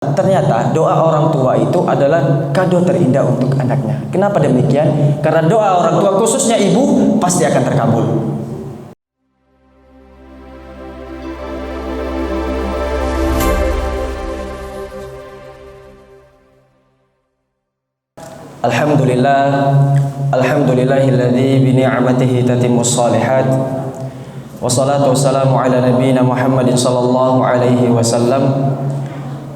Ternyata doa orang tua itu adalah kado terindah untuk anaknya. Kenapa demikian? Karena doa orang tua, khususnya ibu, pasti akan terkabul. Alhamdulillah, alhamdulillahilladzi bi ni'matihi tatimmus shalihat. Wassalatu wassalamu ala nabiyyina Muhammadin sallallahu alaihi wasallam.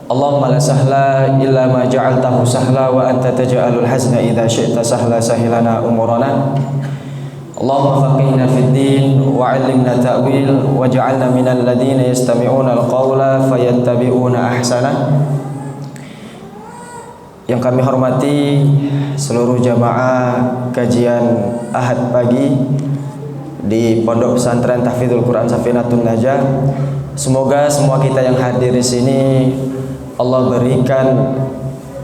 Allahumma la sahla illa ma ja'altahu sahla wa anta taj'alul hazna idza syi'ta sahla sahilana umurana. Allahumma faqihna fid din wa 'allimna ta'wil waj'alna minal ladzina yastami'una al-qawla fayattabi'una ahsana. Yang kami hormati seluruh jamaah kajian Ahad pagi di Pondok Pesantren Tahfidzul Quran Safinatun Najah. Semoga semua kita yang hadir di sini Allah berikan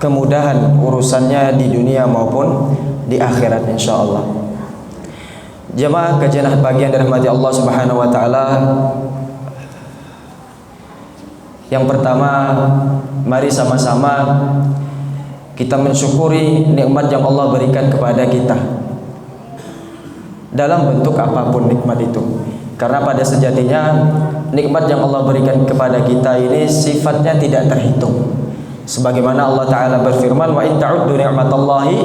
kemudahan urusannya di dunia maupun di akhirat insyaallah. Jamaah kajian Ahad pagi yang dirahmati Allah Subhanahu wa taala. Yang pertama, mari sama-sama kita mensyukuri nikmat yang Allah berikan kepada kita dalam bentuk apapun nikmat itu. Karena pada sejatinya nikmat yang Allah berikan kepada kita ini sifatnya tidak terhitung. Sebagaimana Allah Ta'ala berfirman, wa in ta'uddu ni'matallahi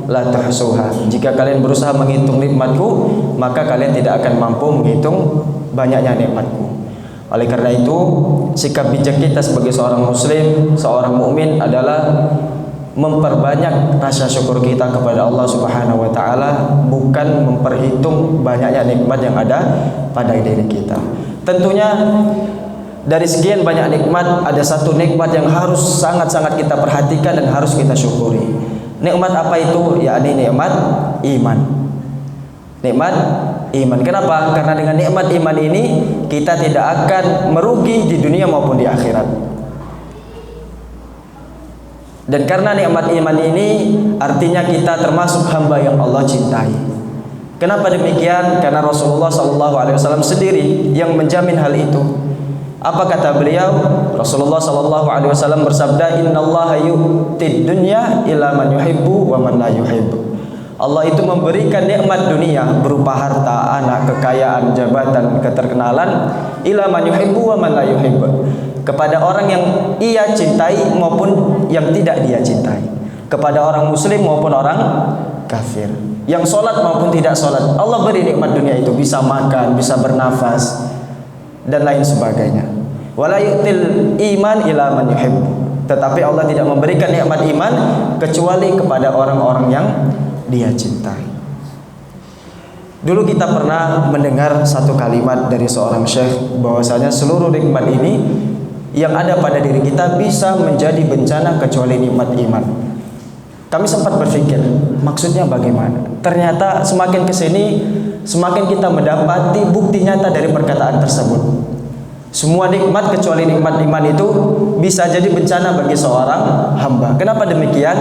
la tuhsuha. Jika kalian berusaha menghitung nikmatku, maka kalian tidak akan mampu menghitung banyaknya nikmatku. Oleh karena itu, sikap bijak kita sebagai seorang muslim, seorang mukmin adalah memperbanyak rasa syukur kita kepada Allah Subhanahu wa taala, bukan memperhitung banyaknya nikmat yang ada pada diri kita. Tentunya dari sekian banyak nikmat, ada satu nikmat yang harus sangat-sangat kita perhatikan dan harus kita syukuri. Nikmat apa itu? Yakni nikmat iman. Nikmat iman. Kenapa? Karena dengan nikmat iman ini kita tidak akan merugi di dunia maupun di akhirat. Dan karena nikmat iman ini artinya kita termasuk hamba yang Allah cintai. Kenapa demikian? Karena Rasulullah SAW sendiri yang menjamin hal itu. Apa kata beliau? Rasulullah SAW bersabda, Innallaha yu'tid dunya ila man yuhibbu wa man la yuhibbu. Allah itu memberikan nikmat dunia berupa harta, anak, kekayaan, jabatan, keterkenalan, ila man yuhibbu wa man la yuhibbu, kepada orang yang ia cintai maupun yang tidak dia cintai, kepada orang muslim maupun orang kafir, yang sholat maupun tidak sholat. Allah beri nikmat dunia itu, bisa makan, bisa bernafas dan lain sebagainya. Wala yu'til iman ila man yuhibbu. Tetapi Allah tidak memberikan nikmat iman kecuali kepada orang-orang yang dia cintai. Dulu kita pernah mendengar satu kalimat dari seorang syekh bahwasanya seluruh nikmat ini yang ada pada diri kita bisa menjadi bencana kecuali nikmat iman. Kami sempat berpikir, maksudnya bagaimana? Ternyata semakin kesini, semakin kita mendapati bukti nyata dari perkataan tersebut. Semua nikmat kecuali nikmat iman itu bisa jadi bencana bagi seorang hamba. Kenapa demikian?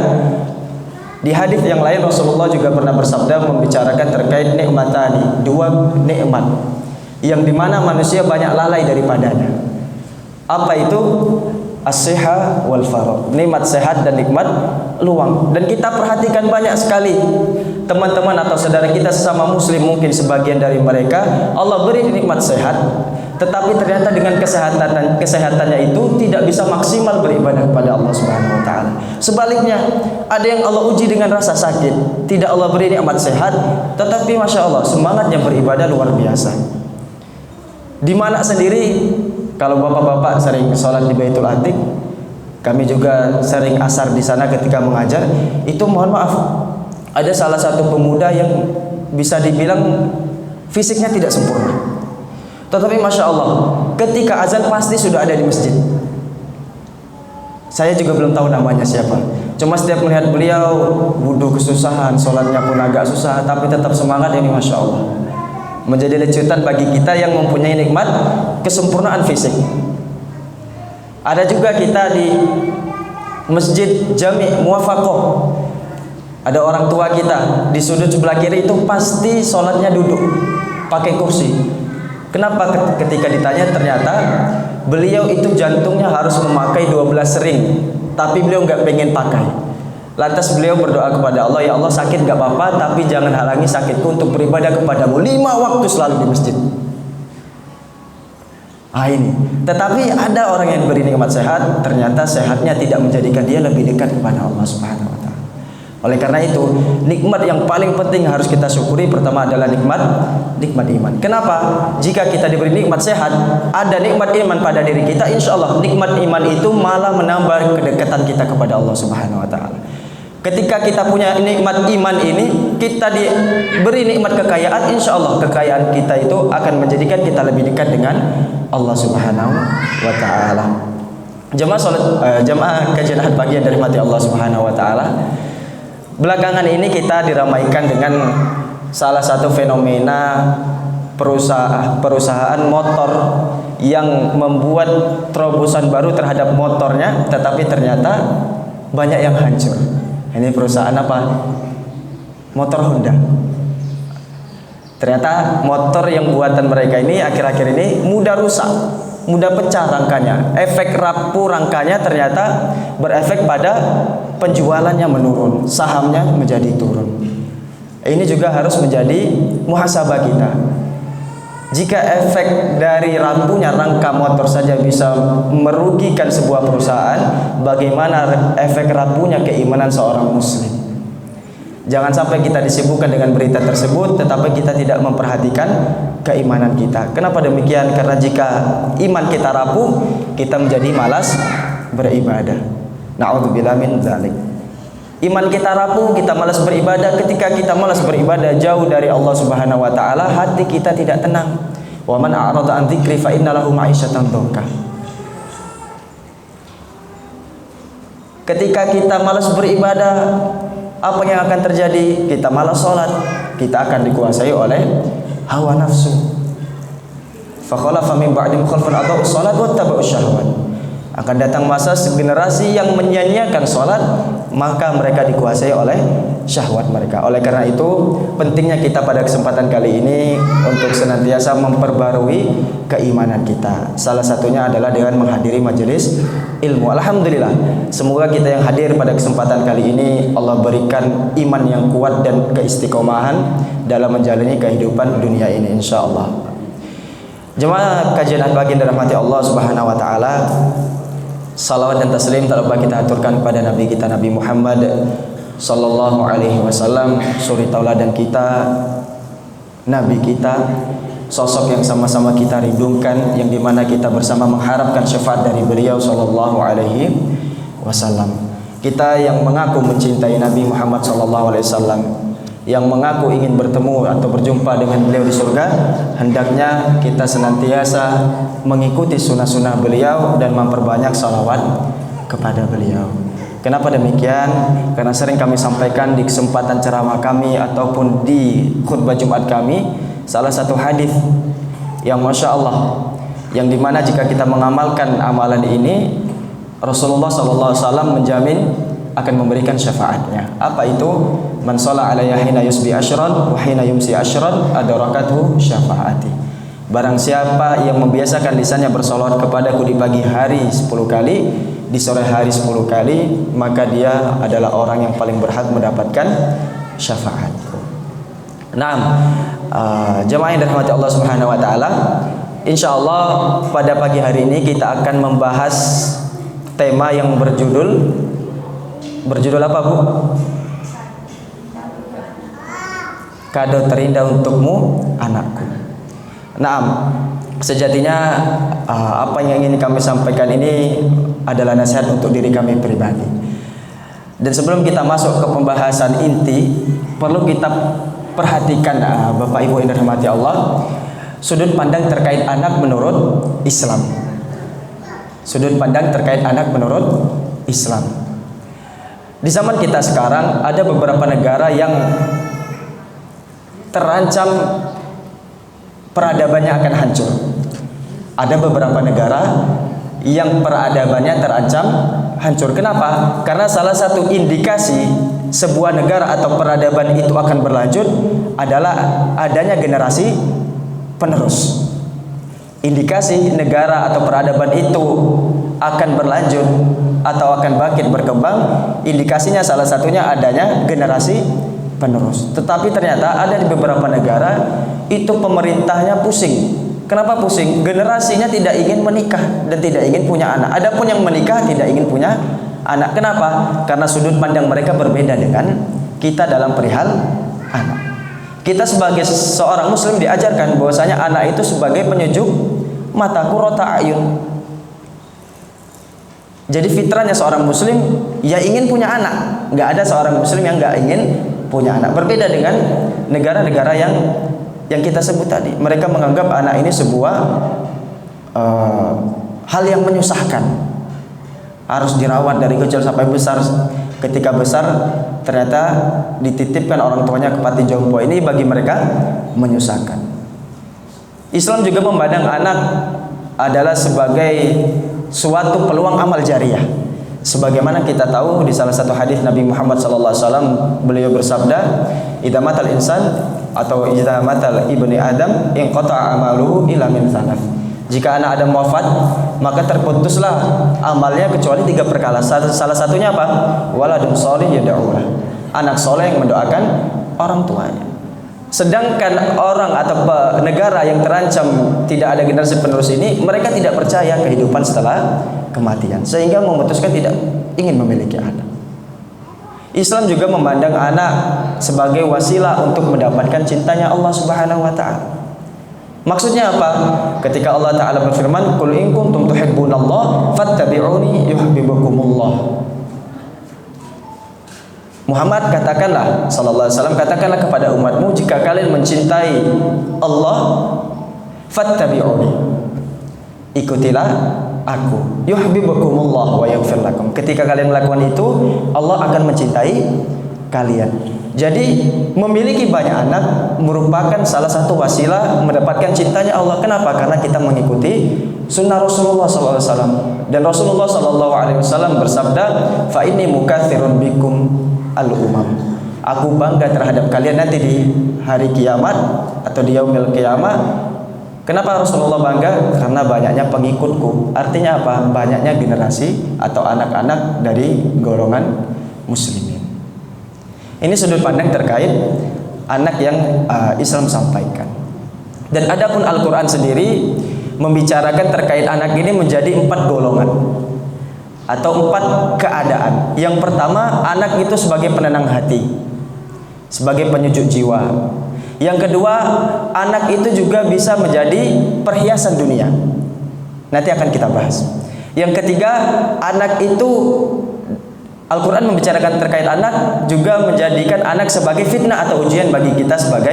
Di hadis yang lain Rasulullah juga pernah bersabda membicarakan terkait nikmat tadi, dua nikmat yang dimana manusia banyak lalai daripadanya. Apa itu? As-siha wal faragh. Nikmat sehat dan nikmat luang. Dan kita perhatikan banyak sekali teman-teman atau saudara kita sesama muslim, mungkin sebagian dari mereka Allah beri nikmat sehat, tetapi ternyata dengan kesehatannya itu tidak bisa maksimal beribadah kepada Allah Subhanahu wa taala. Sebaliknya, ada yang Allah uji dengan rasa sakit, tidak Allah beri nikmat sehat, tetapi masya Allah semangatnya beribadah luar biasa. Di mana sendiri, kalau bapak-bapak sering sholat di Baitul Atiq, kami juga sering asar di sana ketika mengajar. Itu mohon maaf, ada salah satu pemuda yang bisa dibilang fisiknya tidak sempurna, tetapi masya Allah ketika azan pasti sudah ada di masjid. Saya juga belum tahu namanya siapa, cuma setiap melihat beliau wudhu kesusahan, sholatnya pun agak susah, tapi tetap semangat. Ini masya Allah menjadi lecutan bagi kita yang mempunyai nikmat kesempurnaan fisik. Ada juga kita di Masjid Jami' Muwafaqah, ada orang tua kita di sudut sebelah kiri itu pasti sholatnya duduk pakai kursi. Kenapa? Ketika ditanya ternyata beliau itu jantungnya harus memakai 12 ring, tapi beliau nggak pengen pakai. Lantas beliau berdoa kepada Allah, ya Allah sakit gak apa-apa, tapi jangan halangi sakitku untuk beribadah kepadamu 5 waktu selalu di masjid. Ini. Tetapi ada orang yang diberi nikmat sehat, ternyata sehatnya tidak menjadikan dia lebih dekat kepada Allah Subhanahu wa taala. Oleh karena itu, nikmat yang paling penting harus kita syukuri pertama adalah nikmat iman. Kenapa? Jika kita diberi nikmat sehat, ada nikmat iman pada diri kita, insya Allah nikmat iman itu malah menambah kedekatan kita kepada Allah Subhanahu wa taala. Ketika kita punya nikmat iman ini, kita diberi nikmat kekayaan, insya Allah kekayaan kita itu akan menjadikan kita lebih dekat dengan Allah Subhanahu wa taala. Jemaah kajian ahad pagi yang dirahmati Allah Subhanahu wa taala. Belakangan ini kita diramaikan dengan salah satu fenomena perusahaan motor yang membuat terobosan baru terhadap motornya, tetapi ternyata banyak yang hancur. Ini perusahaan apa? Motor Honda. Ternyata motor yang buatan mereka ini akhir-akhir ini mudah rusak, mudah pecah rangkanya. Efek rapuh rangkanya ternyata berefek pada penjualannya menurun, sahamnya menjadi turun. Ini juga harus menjadi muhasabah kita. Jika efek dari rapuhnya rangka motor saja bisa merugikan sebuah perusahaan, bagaimana efek rapuhnya keimanan seorang muslim? Jangan sampai kita disibukkan dengan berita tersebut, tetapi kita tidak memperhatikan keimanan kita. Kenapa demikian? Karena jika iman kita rapuh, kita menjadi malas beribadah. Na'udzubillah min dzalik. Iman kita rapuh, kita malas beribadah. Ketika kita malas beribadah, jauh dari Allah Subhanahu wa taala, hati kita tidak tenang. Wa man a'rada an dzikri fa inna lahu ma'isyatan dhanka. Ketika kita malas beribadah, apa yang akan terjadi? Kita malas salat, kita akan dikuasai oleh hawa nafsu. Fa khalafa min ba'dihim khalfun adaa'us shalat wattaba'us syahwat. Akan datang masa generasi yang menyia-nyiakan salat, maka mereka dikuasai oleh syahwat mereka. Oleh karena itu, pentingnya kita pada kesempatan kali ini untuk senantiasa memperbarui keimanan kita. Salah satunya adalah dengan menghadiri majelis ilmu. Alhamdulillah, semoga kita yang hadir pada kesempatan kali ini Allah berikan iman yang kuat dan keistiqomahan dalam menjalani kehidupan dunia ini, insyaallah. Jemaah kajian pagi yang dirahmati Allah Subhanahu wa taala, salawat dan taslim tak lupa kita aturkan kepada Nabi kita Nabi Muhammad sallallahu alaihi wasallam, suri tauladan kita, Nabi kita, sosok yang sama-sama kita rindukan, yang dimana kita bersama mengharapkan syafaat dari beliau sallallahu alaihi wasallam. Kita yang mengaku mencintai Nabi Muhammad sallallahu alaihi wasallam, yang mengaku ingin bertemu atau berjumpa dengan beliau di surga, hendaknya kita senantiasa mengikuti sunnah-sunnah beliau dan memperbanyak salawat kepada beliau. Kenapa demikian? Karena sering kami sampaikan di kesempatan ceramah kami ataupun di khutbah Jumat kami, salah satu hadis yang Masya Allah, yang dimana jika kita mengamalkan amalan ini, Rasulullah SAW menjamin akan memberikan syafaatnya. Apa itu? Man shalla alayya hina yusbi asyran wa hina yumsi asyran adarakathu syafaati. Barang siapa yang membiasakan lisannya bersolawat kepadaku di pagi hari 10 kali, di sore hari 10 kali, maka dia adalah orang yang paling berhak mendapatkan syafaatku. Naam, jemaah yang dirahmati Allah Subhanahu wa taala, insyaallah pada pagi hari ini kita akan membahas tema yang berjudul apa, Bu? Kado terindah untukmu, anakku. Naam, sejatinya apa yang ingin kami sampaikan ini adalah nasihat untuk diri kami pribadi. Dan sebelum kita masuk ke pembahasan inti, perlu kita perhatikan Bapak Ibu yang dirahmati Allah, sudut pandang terkait anak menurut Islam. Sudut pandang terkait anak menurut Islam. Di zaman kita sekarang ada beberapa negara yang terancam peradabannya akan hancur. Ada beberapa negara yang peradabannya terancam hancur. Kenapa? Karena salah satu indikasi sebuah negara atau peradaban itu akan berlanjut adalah adanya generasi penerus. indikasi negara atau peradaban itu akan berlanjut atau akan bangkit berkembang, indikasinya salah satunya adanya generasi penerus. Tetapi ternyata ada di beberapa negara itu pemerintahnya pusing. Kenapa pusing? Generasinya tidak ingin menikah dan tidak ingin punya anak. Adapun yang menikah tidak ingin punya anak. Kenapa? Karena sudut pandang mereka berbeda dengan kita dalam perihal anak. Kita sebagai seorang muslim diajarkan bahwasanya anak itu sebagai penyejuk mata, qurrata ayun. Jadi fitrahnya seorang muslim ya ingin punya anak. Nggak ada seorang muslim yang nggak ingin punya anak. Berbeda dengan negara-negara yang kita sebut tadi. Mereka menganggap anak ini sebuah hal yang menyusahkan. Harus dirawat dari kecil sampai besar. Ketika besar ternyata dititipkan orang tuanya ke panti jompo. Ini bagi mereka menyusahkan. Islam juga memandang anak adalah sebagai suatu peluang amal jariah. Sebagaimana kita tahu di salah satu hadis Nabi Muhammad SAW, beliau bersabda, "Idza matal insan atau idza matal ibni Adam inqata'a amaluhu illa min thalath." Jika anak Adam wafat, maka terputuslah amalnya kecuali 3 perkara. Salah satunya apa? Waladun sholih yad'ulah. Anak soleh yang mendoakan orang tuanya. Sedangkan orang atau negara yang terancam tidak ada generasi penerus ini, mereka tidak percaya kehidupan setelah kematian, sehingga memutuskan tidak ingin memiliki anak. Islam juga memandang anak sebagai wasilah untuk mendapatkan cintanya Allah Subhanahu wa taala. Maksudnya apa? Ketika Allah Ta'ala berfirman, "Qul in kuntum tuhibbunallah fattabi'uni yuhibbukumullah." Muhammad katakanlah, sallallahu alaihi wasallam, katakanlah kepada umatmu, jika kalian mencintai Allah, fattabi'uni, ikutilah aku, yuhibbukumullah wa yaghfir lakum. Ketika kalian melakukan itu, Allah akan mencintai kalian. Jadi memiliki banyak anak merupakan salah satu wasilah mendapatkan cintanya Allah. Kenapa? Karena kita mengikuti sunnah Rasulullah SAW. Dan Rasulullah SAW bersabda, "Fa inni mukatsirun bikum al-umam." Aku bangga terhadap kalian nanti di hari kiamat atau di yaumil qiyamah. Kenapa Rasulullah bangga? Karena banyaknya pengikutku. Artinya apa? Banyaknya generasi atau anak-anak dari golongan muslimin. Ini sudut pandang terkait anak yang Islam sampaikan. Dan adapun Al-Quran sendiri membicarakan terkait anak ini menjadi 4 golongan atau 4 keadaan. Yang pertama, anak itu sebagai penenang hati, sebagai penyejuk jiwa. Yang kedua, anak itu juga bisa menjadi perhiasan dunia. Nanti akan kita bahas. Yang ketiga, anak itu Al-Quran membicarakan terkait anak juga menjadikan anak sebagai fitnah atau ujian bagi kita sebagai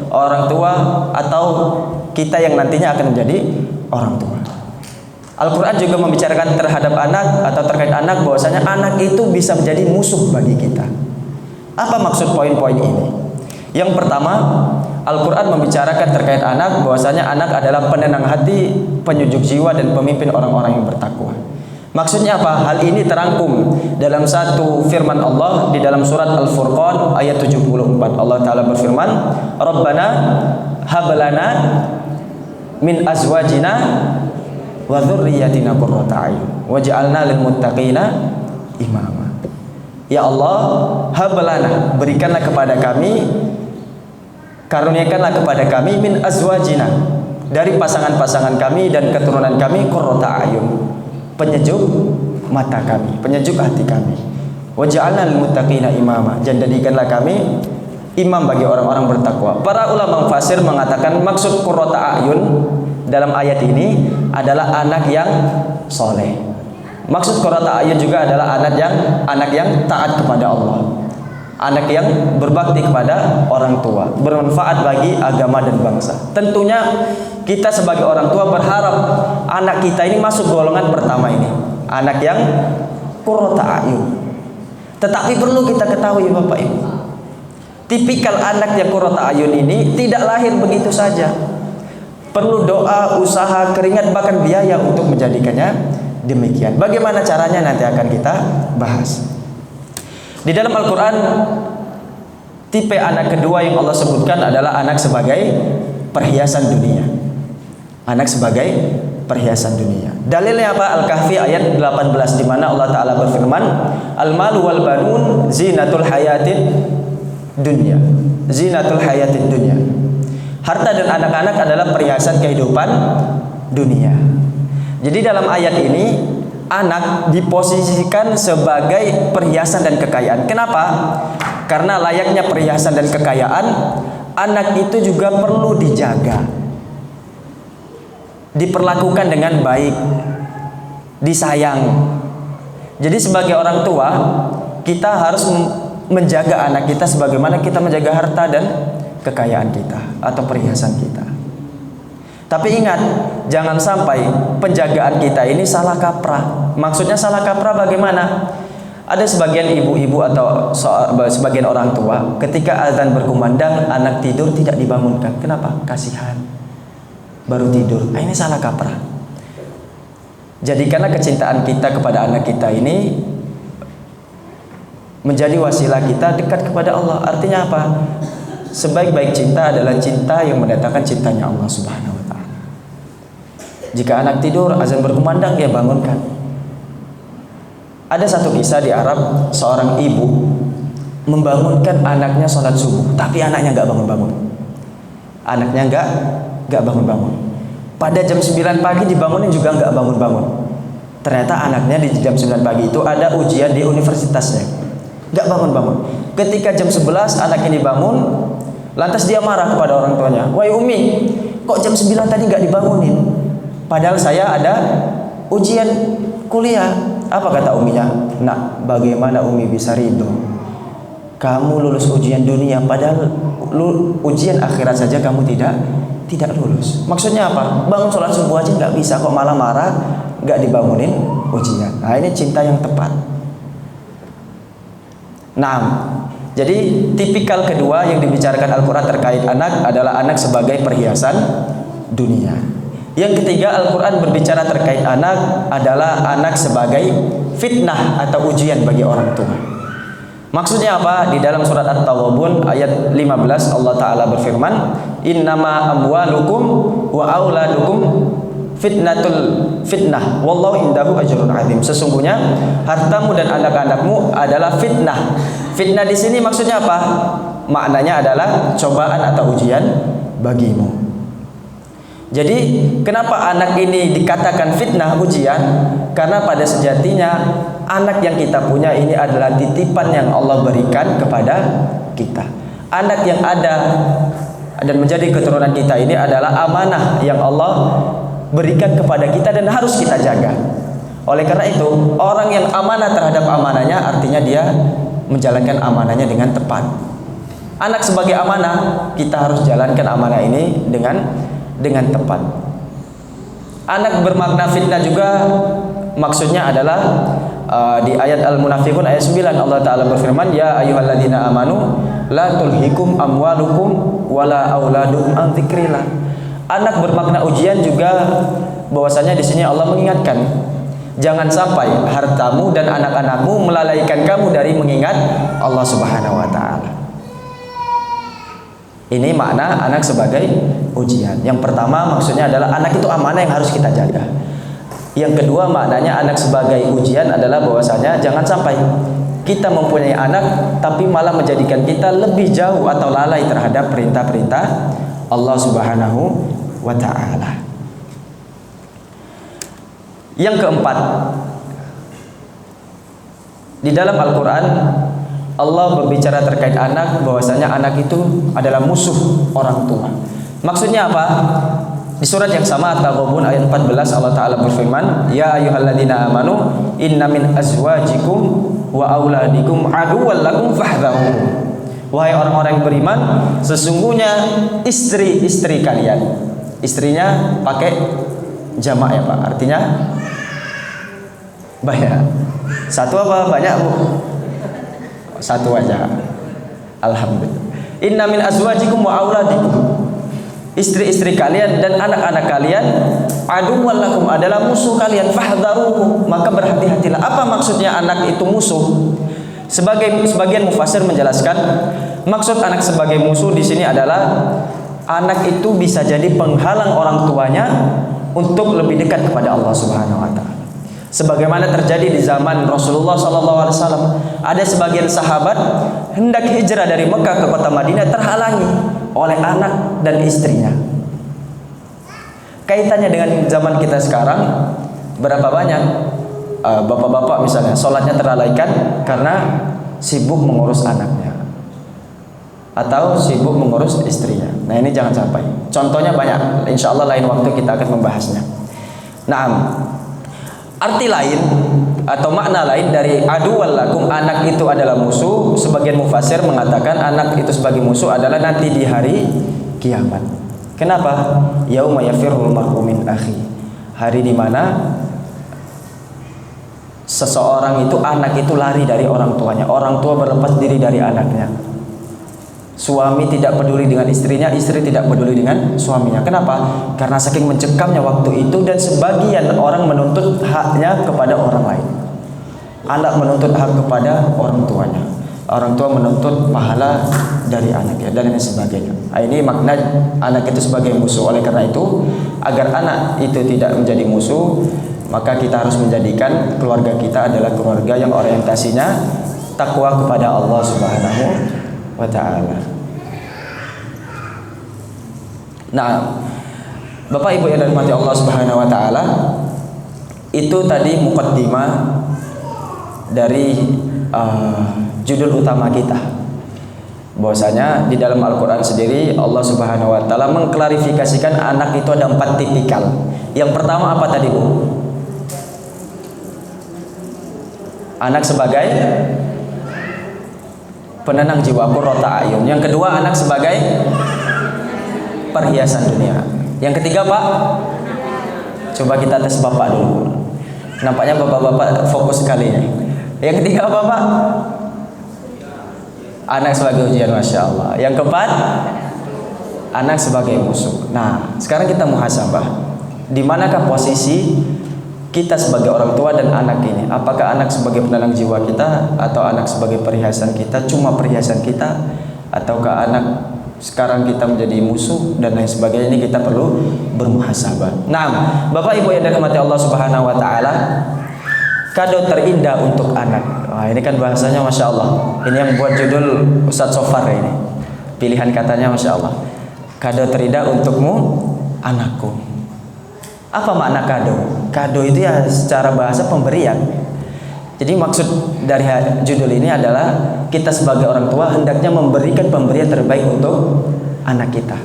orang tua atau kita yang nantinya akan menjadi orang tua. Al-Quran juga membicarakan terhadap anak atau terkait anak bahwasanya anak itu bisa menjadi musuh bagi kita. Apa maksud poin-poin ini? Yang pertama, Al-Quran membicarakan terkait anak bahwasanya anak adalah penenang hati, penyejuk jiwa dan pemimpin orang-orang yang bertakwa. Maksudnya apa? Hal ini terangkum dalam satu firman Allah di dalam surat Al-Furqan ayat 74. Allah Ta'ala berfirman, "Rabbana hablana min azwajina wa dzurriyyatina qurrata a'yun waj'alna lil muttaqina imama." Ya Allah, hablana, berikanlah kepada kami, karuniakanlah kepada kami min azwajina, dari pasangan-pasangan kami dan keturunan kami, qurrata a'yun, penyejuk mata kami, penyejuk hati kami. Waja'alna lil muttaqina imama, dan jadikanlah kami imam bagi orang-orang bertakwa. Para ulama fasir mengatakan maksud qurrata a'yun dalam ayat ini adalah anak yang soleh. Maksud qurrata a'yun juga adalah anak yang taat kepada Allah, anak yang berbakti kepada orang tua, bermanfaat bagi agama dan bangsa. Tentunya kita sebagai orang tua berharap anak kita ini masuk golongan pertama ini, anak yang qurrata a'yun. Tetapi perlu kita ketahui Bapak Ibu, tipikal anak yang qurrata a'yun ini tidak lahir begitu saja. Perlu doa, usaha, keringat, bahkan biaya untuk menjadikannya demikian. Bagaimana caranya nanti akan kita bahas. Di dalam Al-Quran, tipe anak kedua yang Allah sebutkan adalah anak sebagai perhiasan dunia. Anak sebagai perhiasan dunia. Dalilnya apa? Al-Kahfi ayat 18 di mana Allah Ta'ala berfirman, Al-malu wal banun zinatul hayatid dunya. Zinatul hayatid dunya. Harta dan anak-anak adalah perhiasan kehidupan dunia. Jadi dalam ayat ini anak diposisikan sebagai perhiasan dan kekayaan. Kenapa? Karena layaknya perhiasan dan kekayaan, anak itu juga perlu dijaga, diperlakukan dengan baik, disayang. Jadi sebagai orang tua, kita harus menjaga anak kita sebagaimana kita menjaga harta dan kekayaan kita atau perhiasan kita. Tapi ingat, jangan sampai penjagaan kita ini salah kaprah. Maksudnya salah kaprah bagaimana? Ada sebagian ibu-ibu atau sebagian orang tua ketika azan berkumandang anak tidur tidak dibangunkan. Kenapa? Kasihan, baru tidur. Ini salah kaprah. Jadikanlah kecintaan kita kepada anak kita ini menjadi wasilah kita dekat kepada Allah. Artinya apa? Sebaik-baik cinta adalah cinta yang mendatangkan cintanya Allah Subhanahu wa ta'ala. Jika anak tidur, azan berkumandang, ya bangunkan. Ada satu kisah di Arab, seorang ibu membangunkan anaknya sholat subuh, tapi anaknya nggak bangun-bangun. Anaknya nggak bangun-bangun. Pada jam 9 pagi dibangunin juga nggak bangun-bangun. Ternyata anaknya di jam 9 pagi itu ada ujian di universitasnya, nggak bangun-bangun. Ketika jam 11 anak ini bangun, lantas dia marah kepada orang tuanya. Wahai Umi, kok jam 9 tadi nggak dibangunin? Padahal saya ada ujian kuliah. Apa kata uminya? Nak, bagaimana Umi bisa ridho? Kamu lulus ujian dunia, padahal ujian akhirat saja kamu tidak lulus. Maksudnya apa? Bangun sholat subuh aja nggak bisa, kok malah marah nggak dibangunin ujian. Nah, ini cinta yang tepat. Nah, jadi tipikal kedua yang dibicarakan Al-Quran terkait anak adalah anak sebagai perhiasan dunia. Yang ketiga, Al-Quran berbicara terkait anak adalah anak sebagai fitnah atau ujian bagi orang tua. Maksudnya apa? Di dalam surat At-Taghabun ayat 15 Allah Ta'ala berfirman, Innama amwalukum wa auladukum fitnah wallahu indahu ajrun azim. Sesungguhnya hartamu dan anak-anakmu adalah fitnah. Fitnah di sini maksudnya apa? Maknanya adalah cobaan atau ujian bagimu. Jadi kenapa anak ini dikatakan fitnah, ujian? Karena pada sejatinya anak yang kita punya ini adalah titipan yang Allah berikan kepada kita. Anak yang ada dan menjadi keturunan kita ini adalah amanah yang Allah berikan kepada kita dan harus kita jaga. Oleh karena itu, orang yang amanah terhadap amanahnya artinya dia menjalankan amanahnya dengan tepat. Anak sebagai amanah, kita harus jalankan amanah ini dengan tepat. Anak bermakna fitnah juga maksudnya adalah di ayat Al-Munafiqun ayat 9 Allah Ta'ala berfirman, Ya ayyuhalladzina amanu la tulhikum amwalukum wala auladukum an dzikrillah. Anak bermakna ujian juga bahwasanya di sini Allah mengingatkan, jangan sampai hartamu dan anak-anakmu melalaikan kamu dari mengingat Allah Subhanahu wa ta'ala. Ini makna anak sebagai ujian. Yang pertama maksudnya adalah anak itu amanah yang harus kita jaga. Yang kedua maknanya anak sebagai ujian adalah bahwasanya jangan sampai kita mempunyai anak tapi malah menjadikan kita lebih jauh atau lalai terhadap perintah-perintah Allah Subhanahu wa ta'ala. Yang keempat, di dalam Al-Quran Allah berbicara terkait anak bahwasanya anak itu adalah musuh orang tua. Maksudnya apa? Di surat yang sama At-Taghabun ayat 14 Allah Ta'ala berfirman, Ya ayyuhalladzina amanu inna min azwajikum wa auladikum aduwwan lakum fahdharuhum. Wahai orang-orang yang beriman, sesungguhnya istri-istri kalian. Istrinya pakai jamak ya Pak, artinya banyak. Satu apa banyak Bu? Satu aja. Alhamdulillah. Inna min azwajikum wa auladikum. Istri-istri kalian dan anak-anak kalian aduwwan lakum adalah musuh kalian, fahdharuhu, maka berhati-hatilah. Apa maksudnya anak itu musuh? Sebagian mufassir menjelaskan maksud anak sebagai musuh di sini adalah anak itu bisa jadi penghalang orang tuanya untuk lebih dekat kepada Allah Subhanahu wa taala. Sebagaimana terjadi di zaman Rasulullah SAW, ada sebagian sahabat hendak hijrah dari Mekah ke kota Madinah terhalangi oleh anak dan istrinya. Kaitannya dengan zaman kita sekarang, berapa banyak bapak-bapak misalnya sholatnya terlalaikan karena sibuk mengurus anaknya atau sibuk mengurus istrinya. Nah, ini jangan sampai. Contohnya banyak, insya Allah lain waktu kita akan membahasnya. Nah, arti lain atau makna lain dari aduwwal lakum, anak itu adalah musuh, sebagian mufassir mengatakan anak itu sebagai musuh adalah nanti di hari kiamat. Kenapa? Yauma yafirrul mar'u min akhi, hari di mana seseorang itu, anak itu lari dari orang tuanya, orang tua berlepas diri dari anaknya. Suami tidak peduli dengan istrinya, istri tidak peduli dengan suaminya. Kenapa? Karena saking mencekamnya waktu itu, dan sebagian orang menuntut haknya kepada orang lain. Anak menuntut hak kepada orang tuanya, orang tua menuntut pahala dari anaknya, dan lain sebagainya. Nah, ini makna anak itu sebagai musuh. Oleh karena itu, agar anak itu tidak menjadi musuh, maka kita harus menjadikan keluarga kita adalah keluarga yang orientasinya takwa kepada Allah Subhanahu wa ta'ala. Nah, Bapak Ibu yang dirahmati Allah Subhanahu wa ta'ala, itu tadi muqaddimah dari judul utama kita. Bahwasanya di dalam Al-Quran sendiri Allah Subhanahu wa ta'ala mengklarifikasikan anak itu ada 4 tipikal. Yang pertama apa tadi, Bu? Anak sebagai penenang jiwa, qurrata ayun. Yang kedua, anak sebagai perhiasan dunia. Yang ketiga, Pak, coba kita tes Bapak dulu. Nampaknya Bapak-bapak fokus sekali ini. Yang ketiga apa, Pak? Anak sebagai ujian, Masya Allah. Yang keempat, anak sebagai musuh. Nah, sekarang kita muhasabah. Di manakah posisi kita sebagai orang tua dan anak ini? Apakah anak sebagai penenang jiwa kita, atau anak sebagai perhiasan kita, cuma perhiasan kita, ataukah anak sekarang kita menjadi musuh dan lain sebagainya? Ini kita perlu bermuhasabah. Nah, Bapak Ibu yang dirahmati Allah Subhanahu wa ta'ala, kado terindah untuk anak. Wah, ini kan bahasanya Masya Allah. Ini yang buat judul Ustadz Sofar ini. Pilihan katanya Masya Allah. Kado terindah untukmu, anakku. Apa makna kado? Kado itu ya secara bahasa pemberian. Jadi maksud dari judul ini adalah kita sebagai orang tua hendaknya memberikan pemberian terbaik untuk anak kita.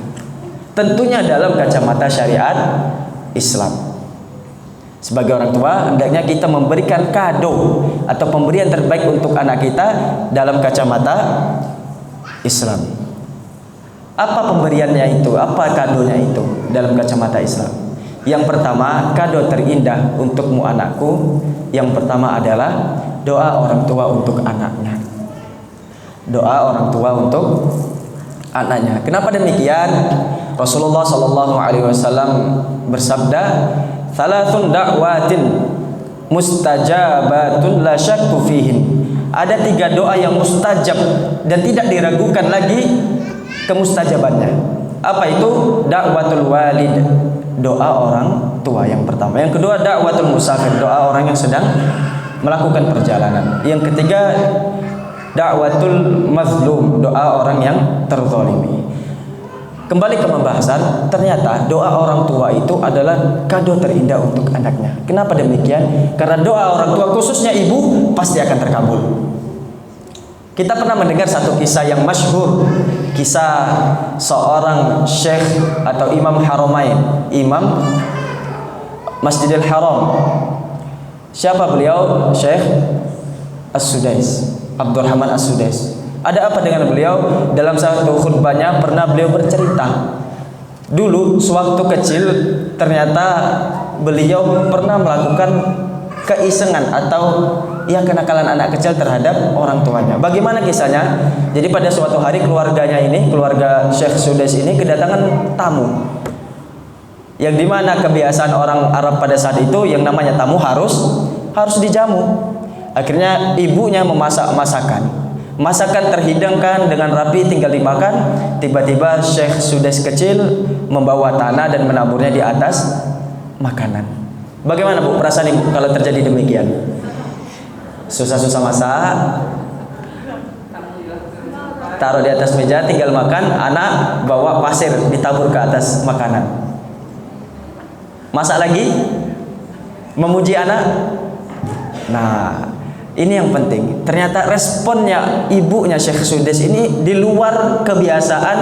Tentunya dalam kacamata syariat Islam. Sebagai orang tua hendaknya kita memberikan kado atau pemberian terbaik untuk anak kita dalam kacamata Islam. Apa pemberiannya itu? Apa kadonya itu dalam kacamata Islam? Yang pertama, kado terindah untukmu anakku, yang pertama adalah doa orang tua untuk anaknya. Doa orang tua untuk anaknya. Kenapa demikian? Rasulullah SAW bersabda, "Thalathun da'watin mustajabatun la syakku fihin." Ada 3 doa yang mustajab dan tidak diragukan lagi kemustajabannya. Apa itu? Da'watul walid, doa orang tua yang pertama. Yang kedua, da'watul musafir, doa orang yang sedang melakukan perjalanan. Yang ketiga, da'watul mazlum, doa orang yang terzalimi. Kembali ke pembahasan, ternyata doa orang tua itu adalah kado terindah untuk anaknya. Kenapa demikian? Karena doa orang tua, khususnya ibu, pasti akan terkabul. Kita pernah mendengar satu kisah yang masyhur, kisah seorang syekh atau imam Haramain, imam Masjidil Haram. Siapa beliau? Syekh As-Sudais, Abdurrahman As-Sudais. Ada apa dengan beliau? Dalam satu khutbahnya pernah beliau bercerita, dulu sewaktu kecil ternyata beliau pernah melakukan keisengan atau yang kenakalan anak kecil terhadap orang tuanya. Bagaimana kisahnya? Jadi pada suatu hari keluarganya ini, keluarga Syekh Sudais ini kedatangan tamu, yang dimana kebiasaan orang Arab pada saat itu yang namanya tamu harus dijamu. Akhirnya ibunya memasak masakan. Masakan terhidangkan dengan rapi tinggal dimakan. Tiba-tiba Syekh Sudes kecil membawa tanah dan menaburnya di atas makanan. Bagaimana Bu perasaan Ibu kalau terjadi demikian? Susah-susah masak, taruh di atas meja tinggal makan, anak bawa pasir ditabur ke atas makanan. Masak lagi, memuji anak. Nah, ini yang penting. Ternyata responnya ibunya Syekh Sudes ini di luar kebiasaan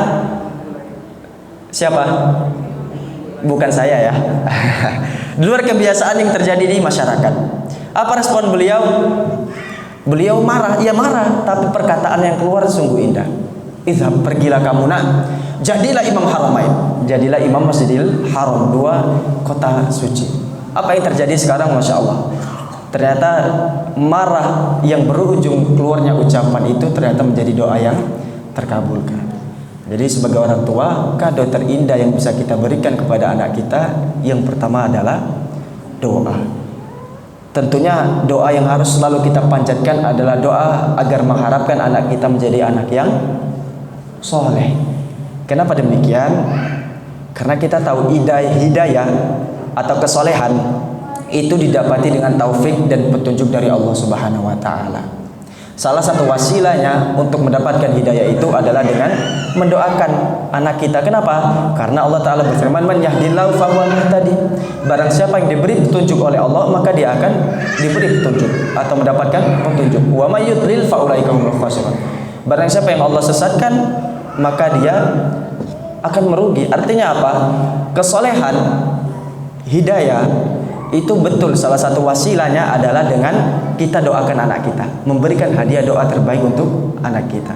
siapa? Bukan saya ya. Di luar kebiasaan yang terjadi di masyarakat. Apa respon beliau? Beliau marah, ia marah, tapi perkataan yang keluar sungguh indah. Izhab, pergilah kamu nak, jadilah imam haramain, jadilah imam Masjidil Haram, 2 kota suci. Apa yang terjadi sekarang? Masya Allah. Ternyata marah yang berujung keluarnya ucapan itu ternyata menjadi doa yang terkabulkan. Jadi sebagai orang tua, kado terindah yang bisa kita berikan kepada anak kita yang pertama adalah doa. Tentunya doa yang harus selalu kita panjatkan adalah doa agar mengharapkan anak kita menjadi anak yang soleh. Kenapa demikian? Karena kita tahu hidayah atau kesolehan itu didapati dengan taufik dan petunjuk dari Allah Subhanahu wa taala. Salah satu wasilahnya untuk mendapatkan hidayah itu adalah dengan mendoakan anak kita. Kenapa? Karena Allah taala berfirman, "Man yahdillahu fahuwal muhtadi." Barang siapa yang diberi petunjuk oleh Allah, maka dia akan diberi petunjuk atau mendapatkan petunjuk. Wa may yudlil fa ulaika humul khasirun. Barang siapa yang Allah sesatkan, maka dia akan merugi. Artinya apa? Kesolehan, hidayah itu betul salah satu wasilahnya adalah dengan kita doakan anak kita, memberikan hadiah doa terbaik untuk anak kita.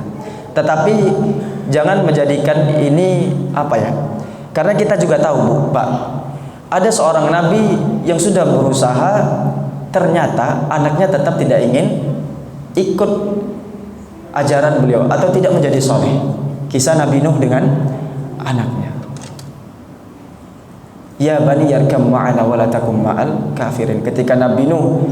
Tetapi jangan menjadikan ini apa ya? Karena kita juga tahu Bu, Pak, ada seorang nabi yang sudah berusaha, ternyata anaknya tetap tidak ingin ikut ajaran beliau atau tidak menjadi soleh. Kisah Nabi Nuh dengan anaknya. Ya bani yarkam ma'ana wa la takum ma'al kafirin. Ketika Nabi Nuh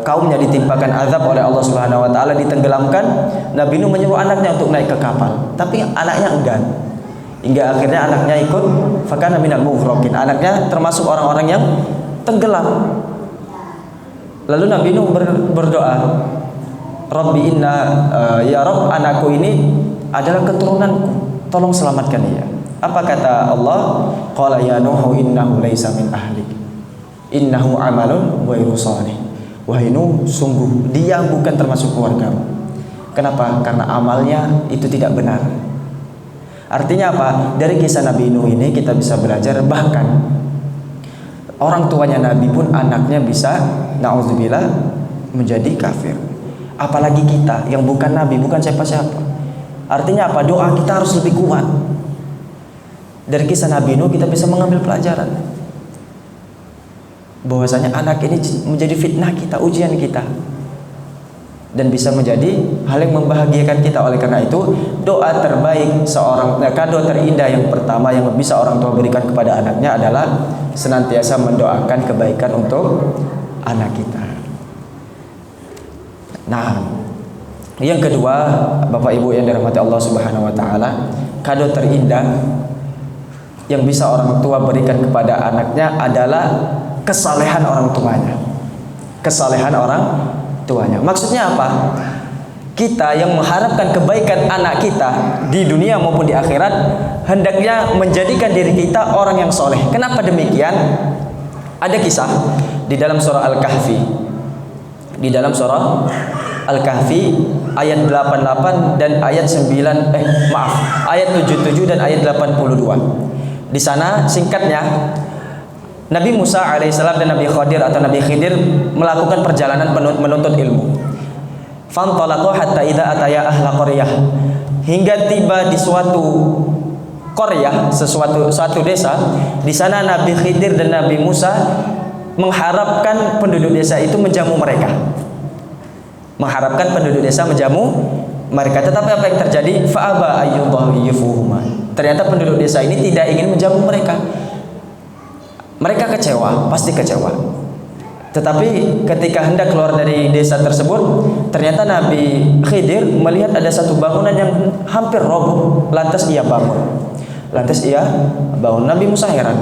kaumnya ditimpakan azab oleh Allah Subhanahu wa taala, ditenggelamkan, Nabi Nuh menyuruh anaknya untuk naik ke kapal, tapi anaknya enggan. Hingga akhirnya anaknya ikut, fakana minal mughraqin. Anaknya termasuk orang-orang yang tenggelam. Lalu Nabi Nuh berdoa, Rabbi inna ya Rabb, anakku ini adalah keturunanku, tolong selamatkan dia. Apa kata Allah? Qala ya Nuh innahu laisa min ahlik, innahu amalun ghairu shalih. Wahai Nuh, sungguh dia bukan termasuk keluargamu. Kenapa? Karena amalnya itu tidak benar. Artinya apa? Dari kisah Nabi Nuh ini kita bisa belajar, bahkan orang tuanya Nabi pun anaknya bisa na'udzubillah menjadi kafir. Apalagi kita yang bukan Nabi, bukan siapa-siapa. Artinya apa? Doa kita harus lebih kuat. Dari kisah Nabi Nuh kita bisa mengambil pelajaran bahwasanya anak ini menjadi fitnah kita, ujian kita, dan bisa menjadi hal yang membahagiakan kita. Oleh karena itu, doa terbaik seorang, kado terindah yang pertama yang bisa orang tua berikan kepada anaknya adalah senantiasa mendoakan kebaikan untuk anak kita. Nah, yang kedua, Bapak Ibu yang dirahmati Allah Subhanahu wa taala, kado terindah yang bisa orang tua berikan kepada anaknya adalah kesalehan orang tuanya. Kesalehan orang tuanya. Maksudnya apa? Kita yang mengharapkan kebaikan anak kita di dunia maupun di akhirat, hendaknya menjadikan diri kita orang yang soleh. Kenapa demikian? Ada kisah di dalam surah Al-Kahfi. Di dalam surah Al-Kahfi ayat 88 dan ayat ayat 77 dan ayat 82. Di sana singkatnya, Nabi Musa alaihissalam dan Nabi Khadir atau Nabi Khidir melakukan perjalanan menuntut ilmu. Fantalaqu hatta idza ataya ahla qaryah, hingga tiba di suatu qaryah, suatu desa. Di sana Nabi Khidir dan Nabi Musa mengharapkan penduduk desa itu menjamu mereka. Mengharapkan penduduk desa menjamu mereka, tetapi apa yang terjadi? Fa'aba ayyudhayifuhuma. Ternyata penduduk desa ini tidak ingin menjamu mereka. Mereka kecewa, pasti kecewa. Tetapi ketika hendak keluar dari desa tersebut, ternyata Nabi Khidir melihat ada satu bangunan yang hampir roboh. Lantas ia bangun. Nabi Musa heran,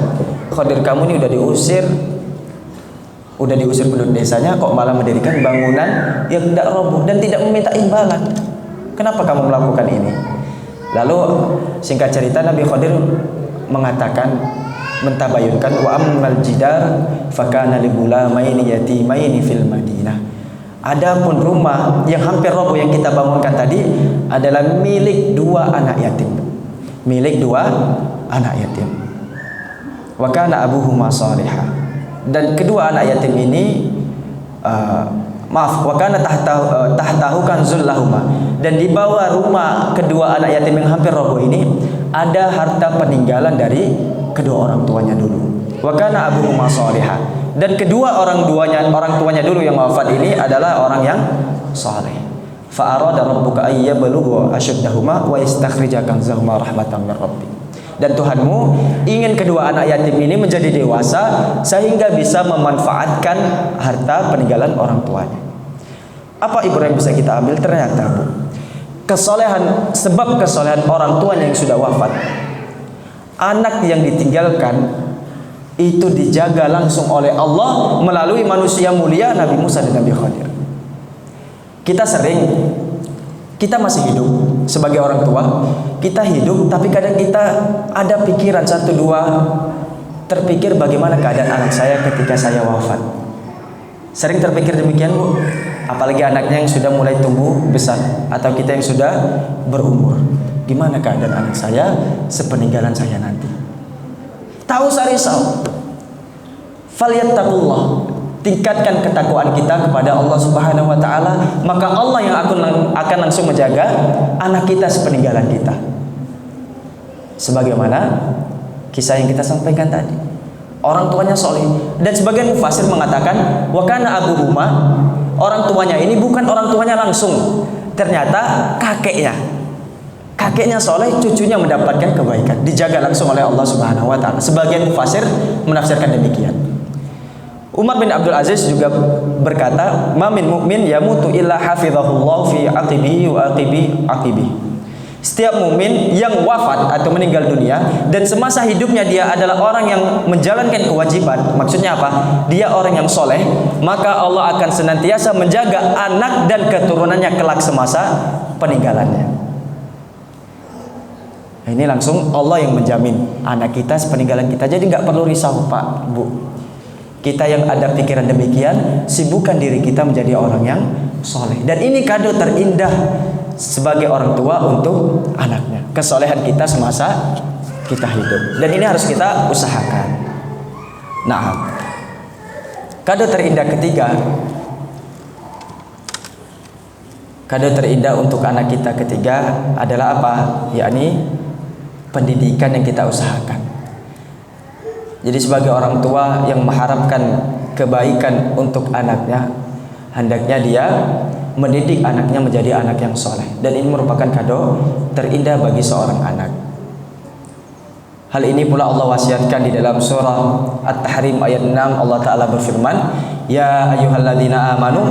Khidir, kamu ini udah diusir penduduk desanya, kok malah mendirikan bangunan yang tidak roboh dan tidak meminta imbalan. Kenapa kamu melakukan ini? Lalu singkat cerita Nabi Khidir mentabayunkan wa ammal jidar fakana li gulamaini yatimaini fil Madinah. Adapun rumah yang hampir roboh yang kita bangunkan tadi adalah milik dua anak yatim. Wa kana abuhuma salihah. Dan kedua anak yatim ini wa kana tahtahu kanzul lahuma. Dan di bawah rumah kedua anak yatim yang hampir roboh ini ada harta peninggalan dari kedua orang tuanya dulu. Wa kana abuhuma salihah. Dan kedua orang tuanya dulu yang wafat ini adalah orang yang saleh. Fa arada rabbuka ay yablugha ashuddahuma wa yastakhrija kanzahuma rahmatan min rabbik. Dan Tuhanmu ingin kedua anak yatim ini menjadi dewasa sehingga bisa memanfaatkan harta peninggalan orang tuanya. Apa ibarat yang bisa kita ambil? Ternyata sebab kesolehan orang tuanya yang sudah wafat, anak yang ditinggalkan itu dijaga langsung oleh Allah melalui manusia mulia Nabi Musa dan Nabi Khidir. Kita masih hidup sebagai orang tua, kita hidup tapi kadang kita ada pikiran satu dua, terpikir bagaimana keadaan anak saya ketika saya wafat. Sering terpikir demikian, Bu? Apalagi anaknya yang sudah mulai tumbuh besar atau kita yang sudah berumur. Gimana keadaan anak saya sepeninggalan saya nanti? Tahu risau. Falyattaqullah. Tingkatkan ketakwaan kita kepada Allah Subhanahu wa taala, maka Allah yang akan langsung menjaga anak kita sepeninggalan kita. Sebagaimana kisah yang kita sampaikan tadi. Orang tuanya soleh, dan sebagian mufasir mengatakan wa kana abuhuma, orang tuanya ini bukan orang tuanya langsung, ternyata kakeknya soleh, cucunya mendapatkan kebaikan, dijaga langsung oleh Allah Subhanahu wa taala. Sebagian mufasir menafsirkan demikian. Umar bin Abdul Aziz juga berkata, "Ma min mu'min yamutu illa hafizahullah fi aqibihi wa aqibi." Setiap mukmin yang wafat atau meninggal dunia dan semasa hidupnya dia adalah orang yang menjalankan kewajiban, maksudnya apa? Dia orang yang soleh, maka Allah akan senantiasa menjaga anak dan keturunannya kelak semasa peninggalannya. Nah, ini langsung Allah yang menjamin anak kita sepeninggalan kita. Jadi nggak perlu risau, Pak, Bu. Kita yang ada pikiran demikian, sibukkan diri kita menjadi orang yang soleh. Dan ini kado terindah sebagai orang tua untuk anaknya. Kesolehan kita semasa kita hidup. Dan ini harus kita usahakan. Nah, kado terindah ketiga, kado terindah untuk anak kita ketiga adalah apa? Yakni pendidikan yang kita usahakan. Jadi sebagai orang tua yang mengharapkan kebaikan untuk anaknya, hendaknya dia mendidik anaknya menjadi anak yang soleh. Dan ini merupakan kado terindah bagi seorang anak. Hal ini pula Allah wasiatkan di dalam surah At-Tahrim ayat 6. Allah Ta'ala berfirman, "Ya ayyuhalladzina amanu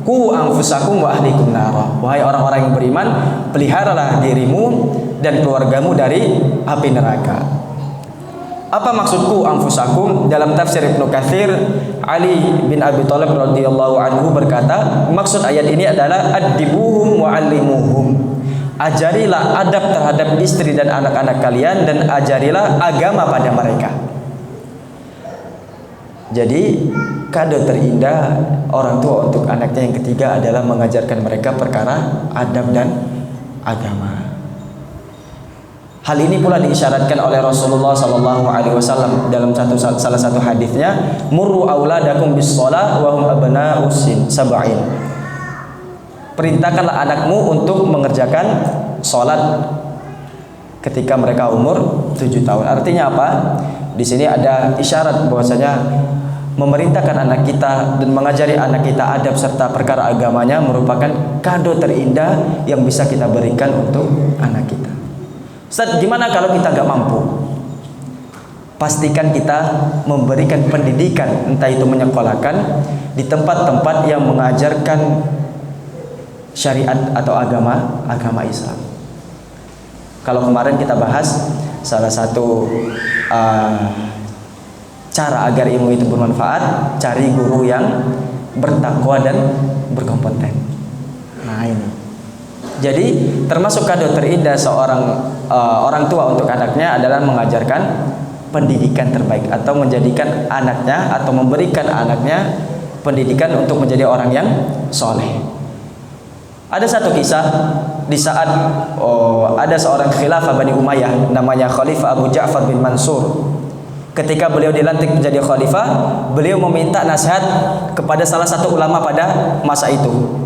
qu anfusakum wa ahlikum nara." Wahai orang-orang yang beriman, peliharalah dirimu dan keluargamu dari api neraka. Apa maksudku anfusakum? Dalam tafsir Ibnu Katsir, Ali bin Abi Thalib radhiyallahu anhu berkata, maksud ayat ini adalah adibuhum wa allimuhum. Ajarilah adab terhadap istri dan anak-anak kalian, dan ajarilah agama pada mereka. Jadi kado terindah orang tua untuk anaknya yang ketiga adalah mengajarkan mereka perkara adab dan agama. Hal ini pula diisyaratkan oleh Rasulullah SAW dalam salah satu hadisnya, "Murru auladakum bis-shalah wa hum abna'us sab'in." Perintahkanlah anakmu untuk mengerjakan sholat ketika mereka umur 7 tahun. Artinya apa? Di sini ada isyarat bahwasanya memerintahkan anak kita dan mengajari anak kita adab serta perkara agamanya merupakan kado terindah yang bisa kita berikan untuk anak kita. Ustaz, gimana kalau kita gak mampu? pastikan kita memberikan pendidikan, entah itu menyekolahkan di tempat-tempat yang mengajarkan syariat atau agama Islam. Kalau kemarin kita bahas salah satu cara agar ilmu itu bermanfaat, cari guru yang bertakwa dan berkompeten. Nah ini. Jadi termasuk kado terindah seorang orang tua untuk anaknya adalah mengajarkan pendidikan terbaik atau menjadikan anaknya atau memberikan anaknya pendidikan untuk menjadi orang yang soleh. Ada satu kisah di saat ada seorang khilafah Bani Umayyah namanya Khalifah Abu Ja'far bin Mansur. Ketika beliau dilantik menjadi khalifah, beliau meminta nasihat kepada salah satu ulama pada masa itu,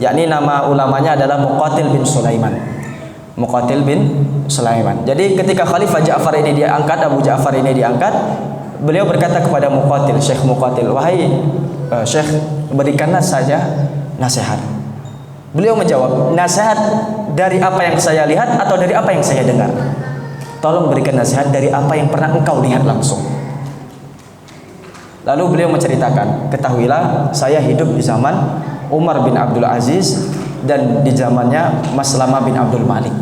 yakni nama ulamanya adalah Muqatil bin Sulaiman. Muqatil bin Sulaiman. Jadi ketika Khalifah Ja'far ini diangkat, Abu Ja'far ini diangkat, beliau berkata kepada Muqatil, Syekh Muqatil, wahai Syekh, berikanlah saja nasihat. Beliau menjawab, nasihat dari apa yang saya lihat atau dari apa yang saya dengar? Tolong berikan nasihat dari apa yang pernah engkau lihat langsung. Lalu beliau menceritakan, ketahuilah saya hidup di zaman Umar bin Abdul Aziz dan di zamannya Maslamah bin Abdul Malik.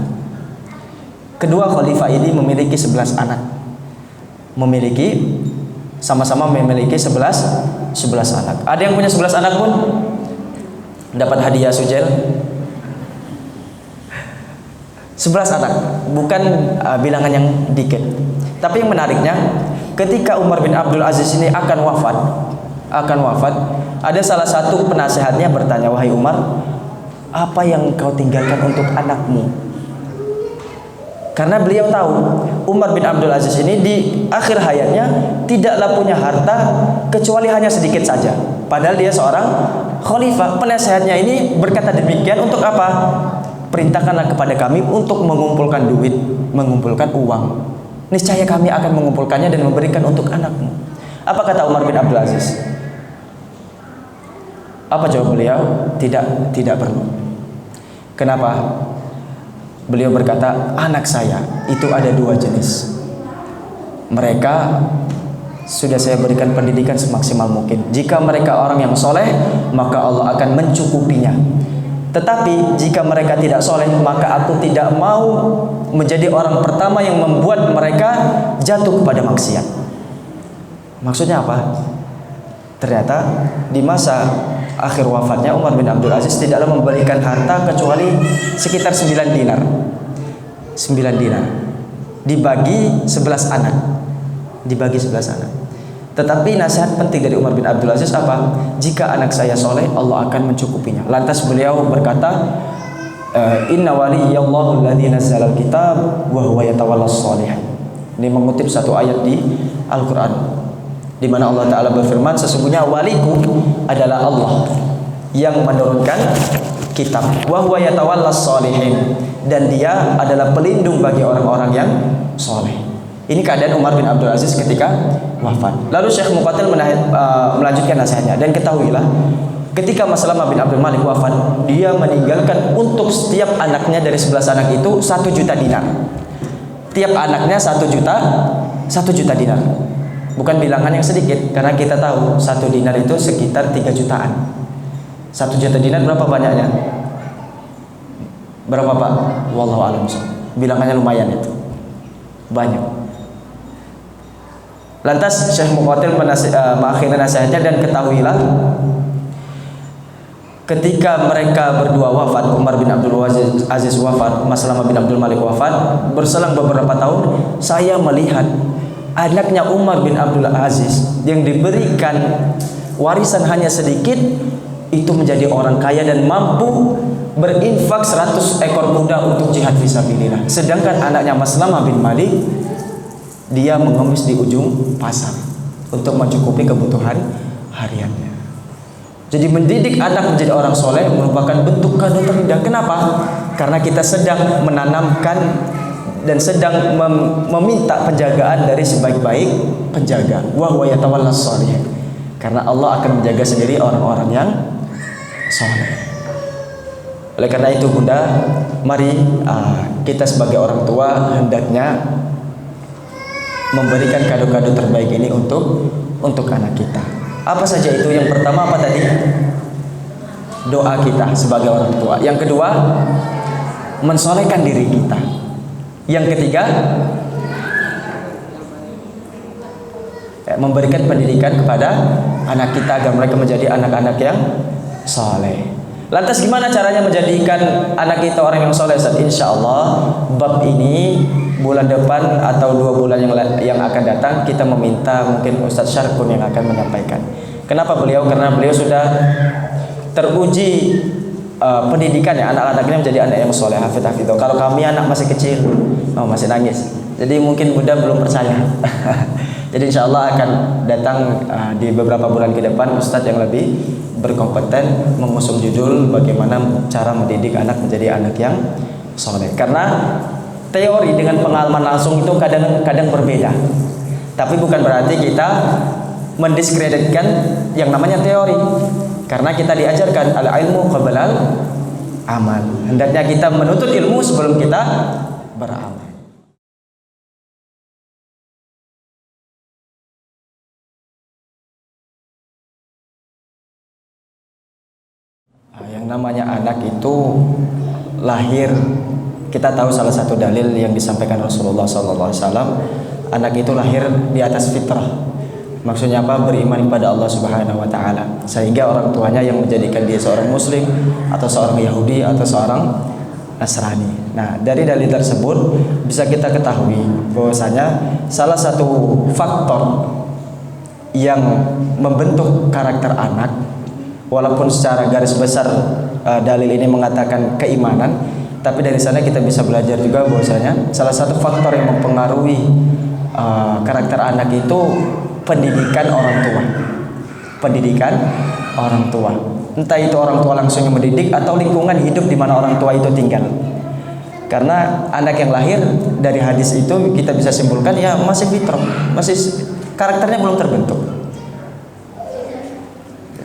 Kedua khalifah ini memiliki 11 anak. Sama-sama memiliki 11 anak. Ada yang punya 11 anak pun dapat hadiah sujel. 11 anak, bukan bilangan yang dikit. Tapi yang menariknya, ketika Umar bin Abdul Aziz ini akan wafat, ada salah satu penasehatnya bertanya, wahai Umar, apa yang kau tinggalkan untuk anakmu? Karena beliau tahu Umar bin Abdul Aziz ini di akhir hayatnya tidaklah punya harta kecuali hanya sedikit saja. Padahal dia seorang khalifah. Penasehatnya ini berkata demikian untuk apa? Perintahkanlah kepada kami untuk mengumpulkan duit, mengumpulkan uang. Niscaya kami akan mengumpulkannya dan memberikan untuk anakmu. Apa kata Umar bin Abdul Aziz? Apa jawab beliau? Tidak perlu. Kenapa? Beliau berkata, anak saya itu ada 2 jenis. Mereka sudah saya berikan pendidikan semaksimal mungkin. Jika mereka orang yang soleh, maka Allah akan mencukupinya. Tetapi jika mereka tidak soleh, maka aku tidak mau menjadi orang pertama yang membuat mereka jatuh kepada maksiat. Maksudnya apa? Ternyata di masa akhir wafatnya Umar bin Abdul Aziz tidaklah memberikan harta kecuali sekitar 9 dinar. 9 dinar dibagi 11 anak. Tetapi nasihat penting dari Umar bin Abdul Aziz apa? Jika anak saya soleh, Allah akan mencukupinya. Lantas beliau berkata, Inna waliyallahu alladzi nazzala al-kitab wa huwa yatawallas shalihin. Ini mengutip satu ayat di Al-Qur'an di mana Allah Ta'ala berfirman, sesungguhnya waliku adalah Allah yang menurunkan kitab, wa huwa yatawallas shalihin, dan dia adalah pelindung bagi orang-orang yang soleh. Ini keadaan Umar bin Abdul Aziz ketika wafat. Lalu Syekh Muqatil melanjutkan nasihatnya, dan ketahuilah ketika Maslamah bin Abdul Malik wafat, dia meninggalkan untuk setiap anaknya dari 11 anak itu 1 juta dinar. Tiap anaknya 1 juta dinar. Bukan bilangan yang sedikit, karena kita tahu 1 dinar itu sekitar 3 jutaan. 1 juta dinar berapa banyaknya? Berapa Pak? Wallahu a'lam. Bilangannya lumayan itu. Banyak. Lantas Syekh Muqatil mengakhiri nasihatnya, dan ketahuilah ketika mereka berdua wafat, Umar bin Abdul Aziz wafat, Maslamah bin Abdul Malik wafat, berselang beberapa tahun, saya melihat anaknya Umar bin Abdul Aziz yang diberikan warisan hanya sedikit itu menjadi orang kaya dan mampu berinfak 100 ekor kuda untuk jihad fisabilillah. Sedangkan anaknya Maslamah bin Malik, dia mengemis di ujung pasar untuk mencukupi kebutuhan hariannya. Jadi mendidik anak menjadi orang soleh merupakan bentuk kado terindah. Kenapa? Karena kita sedang menanamkan dan sedang meminta penjagaan dari sebaik-baik penjaga. Wa huwa yatawallas shalihin. Karena Allah akan menjaga sendiri orang-orang yang soleh. Oleh karena itu Bunda, mari kita sebagai orang tua hendaknya memberikan kado-kado terbaik ini untuk anak kita. Apa saja itu? Yang pertama apa tadi? Doa kita sebagai orang tua. Yang kedua, mensolehkan diri kita. Yang ketiga, memberikan pendidikan kepada anak kita agar mereka menjadi anak-anak yang soleh. Lantas gimana caranya menjadikan anak kita orang yang soleh? Insya Allah bab ini bulan depan atau 2 bulan yang akan datang kita meminta mungkin Ustadz Syarkun yang akan menyampaikan. Kenapa beliau? Karena beliau sudah teruji pendidikannya, anak-anak ini menjadi anak yang soleh, hafidh-hafidh. Kalau kami anak masih kecil, masih nangis. Jadi mungkin Bunda belum percaya. Jadi insya Allah akan datang di beberapa bulan ke depan Ustadz yang lebih berkompeten mengusung judul bagaimana cara mendidik anak menjadi anak yang soleh. Karena teori dengan pengalaman langsung itu kadang-kadang berbeda. Tapi bukan berarti kita mendiskreditkan yang namanya teori. Karena kita diajarkan al-ilmu qabla al-amal. Hendaknya kita menuntut ilmu sebelum kita beramal. Yang namanya anak itu lahir, kita tahu salah satu dalil yang disampaikan Rasulullah SAW, anak itu lahir di atas fitrah. Maksudnya apa? Beriman kepada Allah Subhanahu wa Ta'ala, sehingga orang tuanya yang menjadikan dia seorang Muslim atau seorang Yahudi atau seorang Nasrani. Nah, dari dalil tersebut bisa kita ketahui bahwasanya salah satu faktor yang membentuk karakter anak, walaupun secara garis besar dalil ini mengatakan keimanan, tapi dari sana kita bisa belajar juga bahwasanya salah satu faktor yang mempengaruhi karakter anak itu pendidikan orang tua. Pendidikan orang tua. Entah itu orang tua langsung yang mendidik atau lingkungan hidup di mana orang tua itu tinggal. Karena anak yang lahir dari hadis itu kita bisa simpulkan ya masih fitrah, masih karakternya belum terbentuk.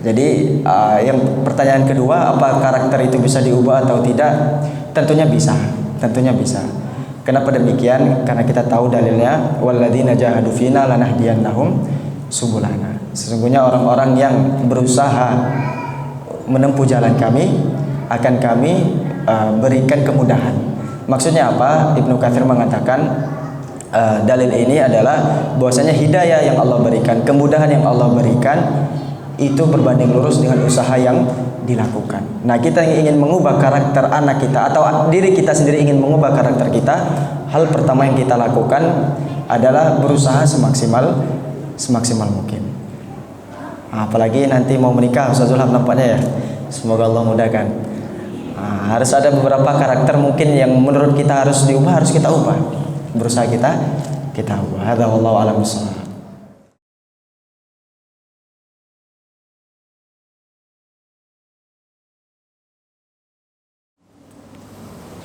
Jadi yang pertanyaan kedua, apa karakter itu bisa diubah atau tidak? Tentunya bisa, tentunya bisa. Kenapa demikian? Karena kita tahu dalilnya, walladzina jahadu fina lanahdiyannahum subulana. Sesungguhnya orang-orang yang berusaha menempuh jalan kami akan kami berikan kemudahan. Maksudnya apa? Ibnu Katsir mengatakan dalil ini adalah bahwasanya hidayah yang Allah berikan, kemudahan yang Allah berikan itu berbanding lurus dengan usaha yang dilakukan. Nah, kita yang ingin mengubah karakter anak kita atau diri kita sendiri ingin mengubah karakter kita, hal pertama yang kita lakukan adalah berusaha semaksimal mungkin. Apalagi nanti mau menikah, Ustaz Zulham nampaknya ya. Semoga Allah mudahkan. Harus ada beberapa karakter mungkin yang menurut kita harus diubah, harus kita ubah. Berusaha kita ubah. Hadza wallahu a'lam bishawab.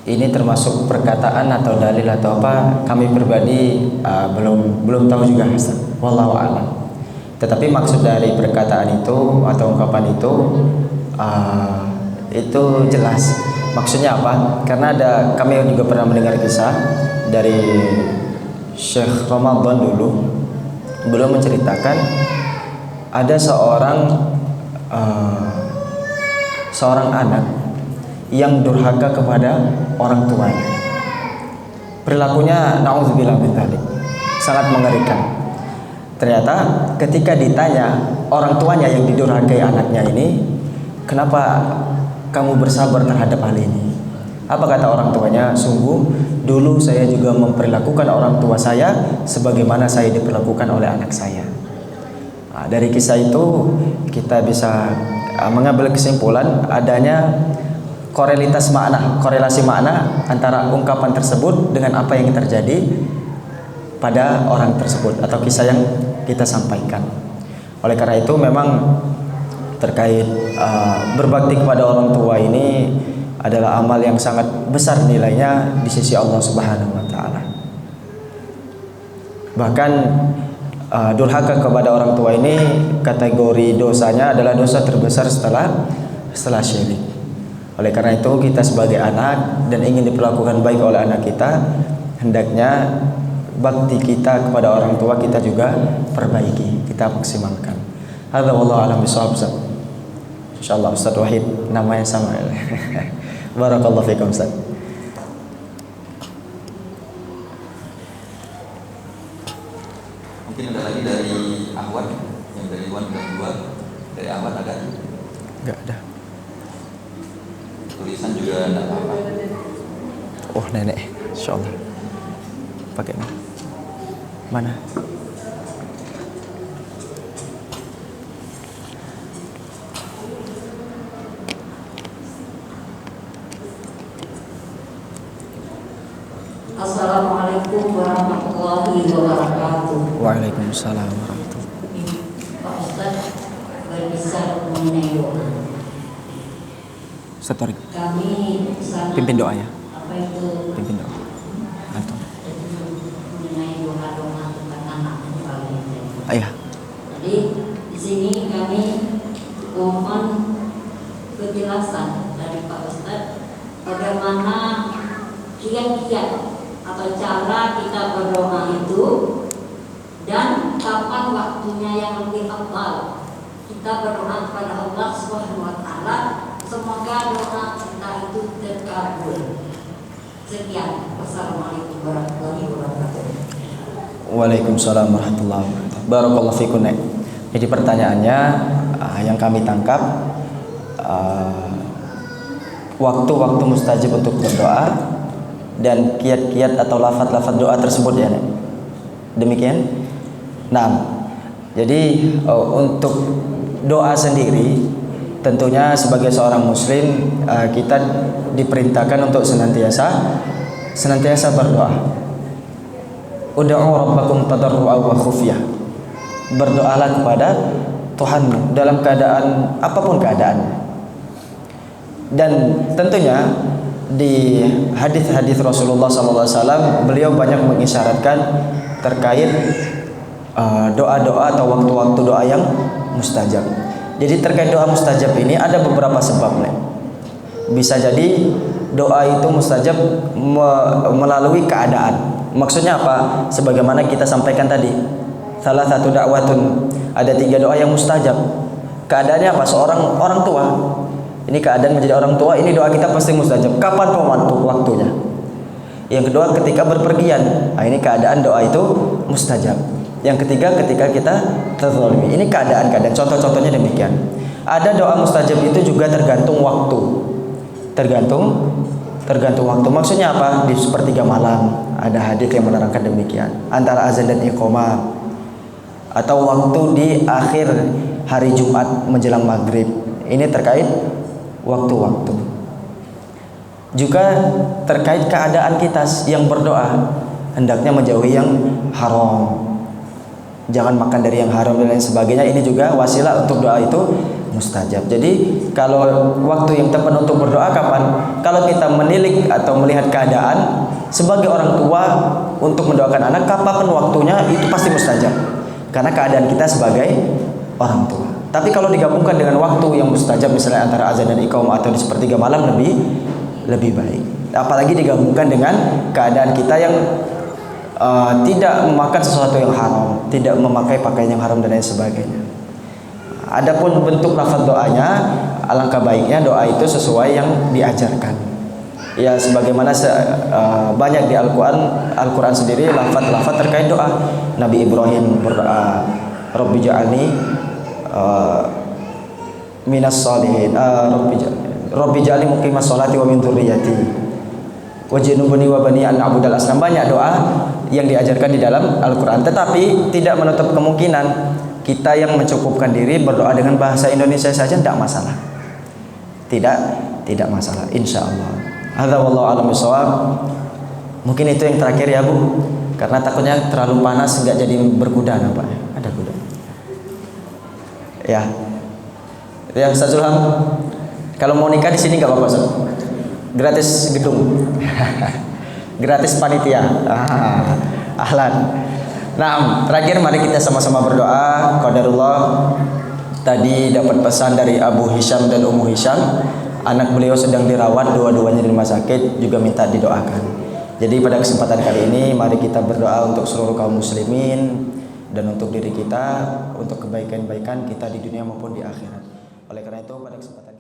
Ini termasuk perkataan atau dalil atau apa? Kami pribadi belum tahu juga, wallahu a'lam. Tetapi maksud dari perkataan itu atau ungkapan itu jelas. Maksudnya apa? Karena kami juga pernah mendengar kisah dari Syekh Ramadan dulu. Beliau menceritakan ada seorang anak yang durhaka kepada orang tuanya. Perilakunya naudzubillah min dzalik, sangat mengerikan. Ternyata ketika ditanya orang tuanya yang didurhakai anaknya ini, kenapa kamu bersabar terhadap hal ini? Apa kata orang tuanya? Sungguh dulu saya juga memperlakukan orang tua saya sebagaimana saya diperlakukan oleh anak saya. Dari kisah itu kita bisa mengambil kesimpulan adanya korelasi makna antara ungkapan tersebut dengan apa yang terjadi pada orang tersebut atau kisah yang kita sampaikan. Oleh karena itu memang terkait berbakti kepada orang tua ini adalah amal yang sangat besar nilainya di sisi Allah Subhanahu wa Ta'ala. Bahkan durhaka kepada orang tua ini kategori dosanya adalah dosa terbesar setelah syirik. Oleh karena itu kita sebagai anak dan ingin diperlakukan baik oleh anak kita, hendaknya bakti kita kepada orang tua kita juga perbaiki, kita maksimalkan. Hadza wallahu a'lam bishawab. Insyaallah Ustaz Wahid namanya sama. Barakallahu fikum Ustaz. Mungkin ada lagi dari Ahwat, yang dari Wan kedua, dari Ahwat ada? Enggak ada. Tulisan juga enggak apa-apa. Oh nenek, insyaallah. Pakai mana? Assalamualaikum warahmatullahi wabarakatuh. Waalaikumsalam warahmatullahi wabarakatuh. Pak Ustaz berbicara mengenai doa. Ustaz Tariq, Kami sangat pimpin doa ya. Apa itu? Pimpin doa. Antum. Mengenai doa-doa tentang anak yang paling penting. Ayah. Jadi di sini kami mohon penjelasan dari Pak Ustaz bagaimana kiat-kiat atau cara kita berdoa itu dan kapan waktunya yang lebih afdal kita berdoa kepada Allah Subhanahu wa taala, semoga doa kita itu terkabul. Sekian. Wassalamualaikum warahmatullahi wabarakatuh. Waalaikumsalam warahmatullahi wabarakatuh. Barakallahu fikum. Jadi pertanyaannya yang kami tangkap waktu-waktu mustajab untuk berdoa dan kiat-kiat atau lafaz-lafaz doa tersebut ya Nek. Demikian. Nah, jadi untuk doa sendiri tentunya sebagai seorang muslim kita diperintahkan untuk senantiasa berdoa. Ud'u rabbakum tadarru'an wa khufyah. Berdoalah kepada Tuhanmu dalam keadaan apapun keadaannya. Dan tentunya di hadis-hadis Rasulullah SAW beliau banyak mengisyaratkan terkait doa-doa atau waktu-waktu doa yang mustajab. Jadi terkait doa mustajab ini ada beberapa sebab. Bisa jadi doa itu mustajab melalui keadaan. Maksudnya apa? Sebagaimana kita sampaikan tadi, salah satu dakwatun, ada 3 doa yang mustajab. Keadaannya apa? Seorang orang tua. Ini keadaan menjadi orang tua, ini doa kita pasti mustajab. Kapan waktunya? Yang kedua ketika berpergian. Nah, ini keadaan doa itu mustajab. Yang ketiga ketika kita terzalimi. Ini keadaan-keadaan. Contoh-contohnya demikian. Ada doa mustajab itu juga tergantung waktu. Tergantung waktu. Maksudnya apa? Di sepertiga malam. Ada hadis yang menerangkan demikian. Antara azan dan iqamah. Atau waktu di akhir hari Jumat menjelang maghrib. Ini terkait waktu-waktu. Juga terkait keadaan kita yang berdoa, hendaknya menjauhi yang haram. Jangan makan dari yang haram dan lain sebagainya. Ini juga wasilah untuk doa itu mustajab. Jadi kalau waktu yang tepat untuk berdoa kapan? Kalau kita menilik atau melihat keadaan sebagai orang tua untuk mendoakan anak, kapan waktunya itu pasti mustajab. Karena keadaan kita sebagai orang tua. Tapi kalau digabungkan dengan waktu yang mustajab, misalnya antara azan dan iqamah atau di sepertiga malam, lebih baik. Apalagi digabungkan dengan keadaan kita yang tidak memakan sesuatu yang haram, tidak memakai pakaian yang haram dan lain sebagainya. Adapun bentuk lafaz doanya, alangkah baiknya doa itu sesuai yang diajarkan. Ya sebagaimana banyak di Al-Quran sendiri lafaz-lafaz terkait doa. Nabi Ibrahim berdoa, Rabbi ja'alni minas sholihin, Rabbi ja'alni muqimas sholati wa min dzurriyyati wajnubni wa bani an a'budal asnam. Banyak doa yang diajarkan di dalam Al-Quran. Tetapi tidak menutup kemungkinan kita yang mencukupkan diri berdoa dengan bahasa Indonesia saja tidak masalah. Tidak masalah, insya Allah. Hadza wallahu a'lam bishawab. Mungkin itu yang terakhir ya Bu, karena takutnya terlalu panas nggak jadi berkuda nampaknya. Ada kuda. Ya Ustaz Zulham, kalau mau nikah di sini nggak apa-apa Ustaz. Gratis gedung. Gratis panitia. Ahlan. Nah, terakhir mari kita sama-sama berdoa. Qadarullah tadi dapat pesan dari Abu Hisham dan Ummu Hisham. Anak beliau sedang dirawat, dua-duanya di rumah sakit, juga minta didoakan. Jadi pada kesempatan kali ini mari kita berdoa untuk seluruh kaum muslimin dan untuk diri kita, untuk kebaikan-baikan kita di dunia maupun di akhirat. Oleh karena itu pada kesempatan